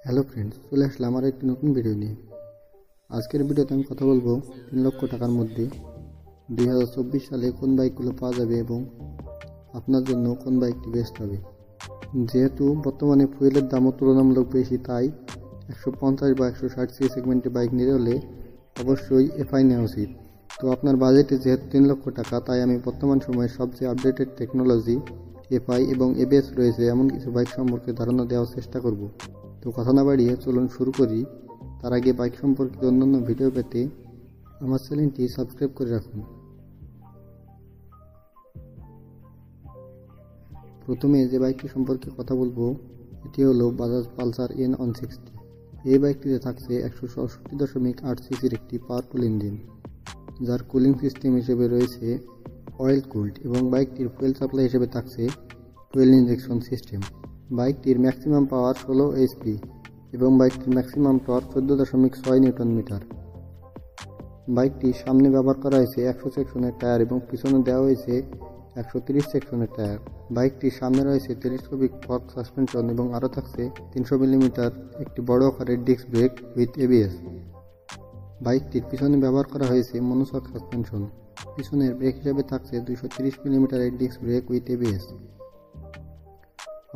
Hello friends, চলে আসলাম আমার একটি নতুন ভিডিও নিয়ে। আজকের ভিডিওতে আমি কথা বলবো 3 লক্ষ টাকার মধ্যে 2024 সালে কোন বাইকগুলো পাওয়া যাবে এবং আপনার জন্য কোন বাইকটি বেস্ট হবে। যেহেতু বর্তমানে ফুয়েলের দামও তুলনামূলক বেশি, তাই 150 বা 160 সিসি সেগমেন্টের বাইক নিতে হলে অবশ্যই এফআই নেওয়া উচিত। তো আপনার বাজেটে যেহেতু 3 লক্ষ টাকা, তাই আমি বর্তমান সময়ের সবচেয়ে আপডেটেড টেকনোলজি এফআই এবং এবিএস রয়েছে এমন কিছু বাইক সম্পর্কে ধারণা দেওয়ার চেষ্টা করব। তো কথা না বাড়িয়ে চলুন শুরু করি। তার আগে বাইক সম্পর্কিত অন্যান্য ভিডিও পেতে আমার চ্যানেলটি সাবস্ক্রাইব করে রাখুন। প্রথমে যে বাইকটি সম্পর্কে কথা বলবো এটি হলো বাজাজ পালসার N160। এই বাইকটিতে থাকছে 164.8 সিসির একটি পাওয়ারফুল ইঞ্জিন, যার কুলিং সিস্টেম হিসেবে রয়েছে অয়েল কুলড, এবং বাইকটির ফুয়েল সাপ্লাই হিসেবে থাকছে ফুয়েল ইনজেকশন সিস্টেম। বাইকটির ম্যাক্সিমাম পাওয়ার 16 এইচপি এবং বাইকটির ম্যাক্সিমাম টর্ক 14.6 নিউটন মিটার। বাইকটির সামনে ব্যবহার করা হয়েছে 100 সেকশনের টায়ার এবং পিছনে দেওয়া হয়েছে 130 সেকশনের টায়ার। বাইকটির সামনে রয়েছে টেলিস্কোপিক ফর্ক সাসপেনশন এবং আরও থাকছে 300 মিলিমিটার একটি বড় আকারের ডিস্ক ব্রেক উইথ এবিএস। বাইকটির পিছনে ব্যবহার করা হয়েছে মনোশক সাসপেনশন। পিছনের ব্রেক হিসেবে থাকছে 230 মিলিমিটারের ডিস্ক ব্রেক উইথ এবিএস।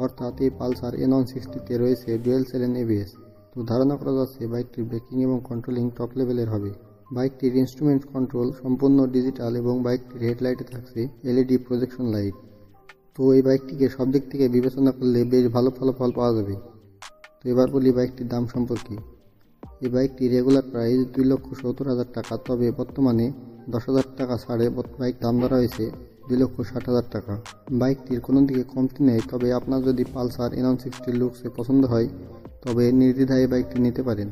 অর্থাৎ এই পালসার N160-তে রয়েছে ডুয়েল সেলেন এবিএস। তো ধারণা করা যাচ্ছে বাইকটির ব্রেকিং এবং কন্ট্রোলিং টপ লেভেলের হবে। বাইকটির ইনস্ট্রুমেন্ট কন্ট্রোল সম্পূর্ণ ডিজিটাল এবং বাইকটির হেডলাইটে থাকছে এলইডি প্রজেকশন লাইট। তো এই বাইকটিকে সব দিক থেকে বিবেচনা করলে বেশ ভালো ফলাফল পাওয়া যাবে। তো এবার বলি বাইকটির দাম সম্পর্কে। এই বাইকটির রেগুলার প্রাইস 2,70,000 টাকা, তবে বর্তমানে 10,000 টাকা ছাড়ে বাইক দাম ধরা হয়েছে 2,60,000 টাকা। বাইকটির কোনো দিকে কমতি নেই, তবে আপনার যদি পালসার N160 লুকসে পছন্দ হয় তবে নির্দ্বিধায় বাইকটি নিতে পারেন।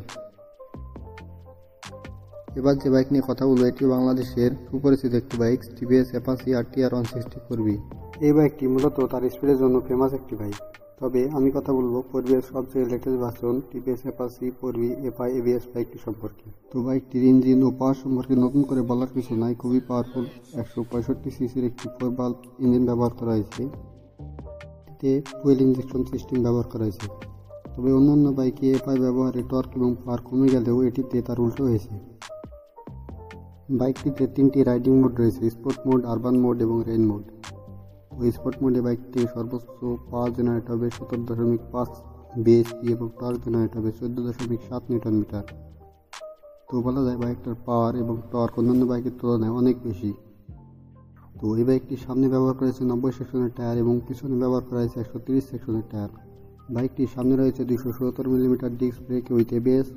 এবার যে বাইক নিয়ে কথা বলবো এটিও বাংলাদেশের সুপরিচিত একটি বাইক, টিভিএস অ্যাপাচি RTR 160 এই বাইকটি মূলত তার স্পিডের জন্য ফেমাস একটি বাইক। তবে আমি কথা বলবো পূর্বের সবচেয়ে latest version TVS Apache FI ABS বাইকটি সম্পর্কে। তো বাইকটির ইঞ্জিন ও পাওয়ার সম্পর্কে নতুন করে বলার কিছু নাই, খুবই পাওয়ারফুল 165 সিসির একটি 4 বাল্ব ইঞ্জিন ব্যবহার করা হয়েছে। এতে ফুয়েল ইনজেকশন সিস্টেম ব্যবহার করা হয়েছে। তবে অন্যান্য বাইকে এফআই ব্যবহারে টর্ক এবং পাওয়ার কমে গেলেও এটিতে তার উল্টো হয়েছে। বাইকটিতে 3টি রাইডিং মোড রয়েছে: স্পোর্ট মোড, আরবান মোড এবং রেইন মোড। ওই স্পোর্ট মোডে বাইকটি সর্বোচ্চ পাওয়ার জেনারেট হবে 17.5 বিএইচপি এবং টর্ক জেনারেট হবে 14.7 নিউটন মিটার। তো বলা যায় বাইকটার পাওয়ার এবং টর্ক অন্যান্য বাইকের তুলনায় অনেক বেশি। তো এই বাইকটির সামনে ব্যবহার করেছে 90 সেকশনের টায়ার এবং পিছনে ব্যবহার করা হয়েছে 130 সেকশনের টায়ার। বাইকটির সামনে রয়েছে 270 millimetre disc brake with ABS.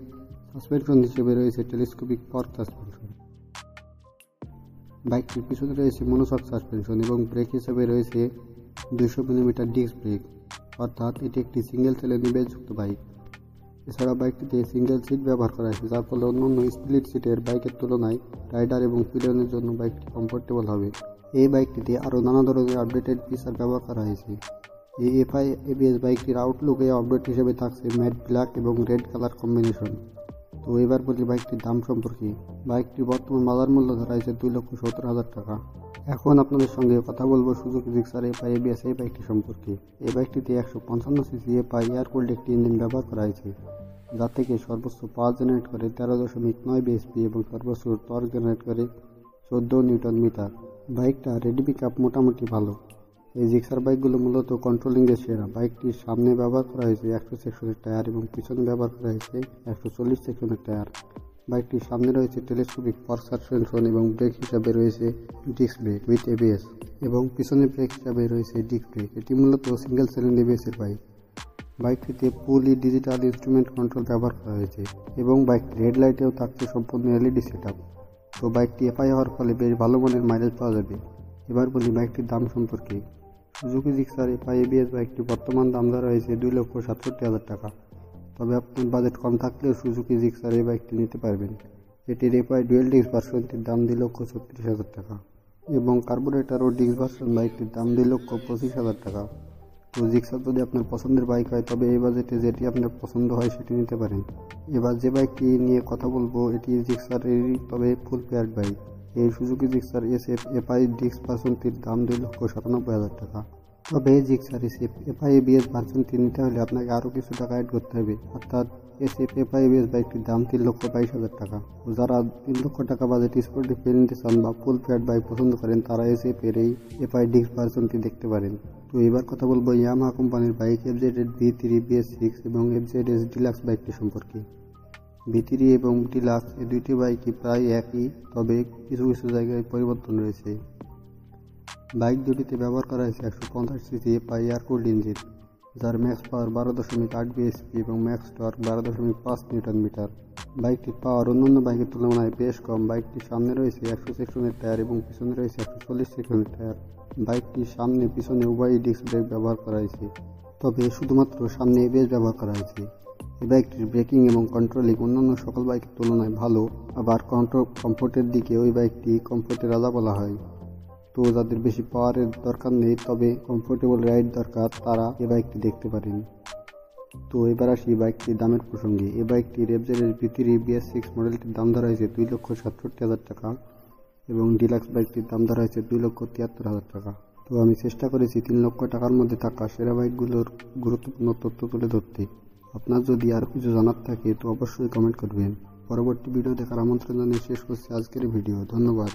Suspension হিসেবে রয়েছে টেলিস্কোপিক ফর্ক সাসপেনশন। বাইকটির পিছনে রয়েছে মনোশক সাসপেনশন এবং ব্রেক হিসেবে রয়েছে 200 মিলিমিটার ডিস্ক ব্রেক। অর্থাৎ এটি একটি সিঙ্গেল সেলের নিবেশযুক্ত বাইক। এছাড়া বাইকটিতে সিঙ্গেল সিট ব্যবহার করা হয়েছে, যার ফলে অন্যান্য স্প্লিট সিটের বাইকের তুলনায় রাইডার এবং পিলিয়নের জন্য বাইকটি কমফোর্টেবল হবে। এই বাইকটিতে আরও নানা ধরনের আপডেটেড ফিচার ব্যবহার করা হয়েছে। এই এফআই এবিএস বাইকটির আউটলুকে আপডেট হিসেবে থাকছে ম্যাট ব্ল্যাক এবং রেড কালার কম্বিনেশন। তো এবার বলি বাইকটির দাম সম্পর্কে। বাইকটির বর্তমান বাজার মূল্য ধরা হয়েছে 2,70,000 টাকা। এখন আপনাদের সঙ্গে কথা বলবো সুজুকি জিক্সার এফআই এবিএস এই বাইকটি সম্পর্কে। এই বাইকটিতে 155 সিসি এফআই এয়ার কুলড একটি ইঞ্জিন ব্যবহার করা হয়েছে, যা থেকে সর্বোচ্চ পাওয়ার জেনারেট করে 13.9 বিএইচপি এবং সর্বোচ্চ টর্ক জেনারেট করে 14 নিউটন মিটার। বাইকটা রেডি পিকআপ মোটামুটি ভালো। এই জিক্সার বাইকগুলো মূলত কন্ট্রোলিংয়ের সেরা। বাইকটির সামনে ব্যবহার করা হয়েছে 100 সেকশনের টায়ার এবং পিছনে ব্যবহার করা হয়েছে 140 সেকশনের টায়ার। বাইকটির সামনে রয়েছে টেলিস্কোপিক ফর্ক সাসপেনশন এবং ব্রেক হিসাবে রয়েছে ডিস্ক ব্রেক উইথ এবিএস এবং পিছনে ব্রেক হিসাবে রয়েছে ডিস্ক ব্রেক। এটি মূলত সিঙ্গেল সিলিন্ডার এবিএসের বাইক। বাইকটিতে ফুলি ডিজিটাল ইনস্ট্রুমেন্ট কন্ট্রোল ব্যবহার করা হয়েছে এবং বাইকটির হেডলাইটেও থাকছে সম্পূর্ণ এলইডি সেটআপ। তো বাইকটি এফআই হওয়ার ফলে বেশ ভালো মানের মাইলেজ পাওয়া যাবে। এবার বলি বাইকটির দাম সম্পর্কে। সুজুকি জিক্সার এফআই এবিএস বাইকটি বর্তমান দাম ধরা হয়েছে 2,67,000 টাকা। তবে আপনার বাজেট কম থাকলেও সুজুকি জিক্সার এই বাইকটি নিতে পারবেন। এটির এফআই ডুয়েল ডিস্ক ভার্সনটির দাম 2,36,000 টাকা এবং কার্বোরেটর ও ডিস্ক ভার্সন বাইকটির দাম 2,25,000 টাকা। তো জিক্সার যদি আপনার পছন্দের বাইক হয় তবে এই বাজেটে যেটি আপনার পছন্দ হয় সেটি নিতে পারেন। এবার যে বাইকটি নিয়ে কথা বলবো এটি জিক্সারেরই, তবে ফুল পেয়ার্ড বাইক। এই Suzuki Gixxer SF FI disc ভার্সনটির দাম 2,97,000 টাকা। তবে জিক্সার এসএফ এফআই-এবিএস ভার্সন 3 নিতে হলে আপনাকে আরও কিছু টাকা অ্যাড করতে হবে, অর্থাৎ এসএফ এফআই-এবিএস বাইকটির দাম 3,22,000 টাকা। যারা 3 লক্ষ টাকা বাজেট স্পোর্টিভ ফিল নিতে চান বা ফুল ফ্যাট বাইক পছন্দ করেন তারা এসএফ এর এই এফআই ডিক্স ভার্সনটি দেখতে পারেন। তো এবার কথা বলবো ইয়ামাহা কোম্পানির বাইক এফজেড V3 BS6 এবং এফজেড ডিলাক্স বাইকটি সম্পর্কে। V3 এবং ডিলাক্স এই দুইটি বাইকই প্রায় একই, তবে কিছু কিছু জায়গায় পরিবর্তন রয়েছে। বাইক দুটিতে ব্যবহার করা হয়েছে 150 CC FI air cooled engine, যার ম্যাক্স পাওয়ার 12.8 বিএসপি এবং ম্যাক্স টর্ক 12.5 নিউটন মিটার। বাইকটির পাওয়ার অন্যান্য বাইকের তুলনায় বেশ কম। বাইকটির সামনে রয়েছে 100 সেকশনের টায়ার এবং পিছনে রয়েছে 140 সেকশনের টায়ার। বাইকটির সামনে পিছনে উভয়ই ডিস্ক ব্রেক ব্যবহার করা হয়েছে, তবে শুধুমাত্র সামনে এবিএস ব্যবহার করা হয়েছে। এই বাইকটির ব্রেকিং এবং কন্ট্রোলিং অন্যান্য সকল বাইকের তুলনায় ভালো, আবার কমফোর্টের দিকে ওই বাইকটি কমফোর্টের রাজা বলা হয়। তো যাদের বেশি পাওয়ারের দরকার নেই তবে কমফোর্টেবল রাইড দরকার তারা এই বাইকটি দেখতে পারেন। তো এবার আসি বাইকটির দামের প্রসঙ্গে। এই বাইকটির এফজেড V3 BS6 মডেলটির দাম ধরা হয়েছে 2,67,000 টাকা এবং ডিলাক্স বাইকটির দাম ধরা হয়েছে 2,73,000 টাকা। তো আমি চেষ্টা করেছি 3 লক্ষ টাকার মধ্যে থাকা সেরা বাইকগুলোর গুরুত্বপূর্ণ তথ্য তুলে ধরতে। আপনার যদি আরও কিছু জানার থাকে তো অবশ্যই কমেন্ট করবেন। পরবর্তী ভিডিও দেখার আমন্ত্রণ জানিয়ে শেষ করছি আজকের ভিডিও। ধন্যবাদ।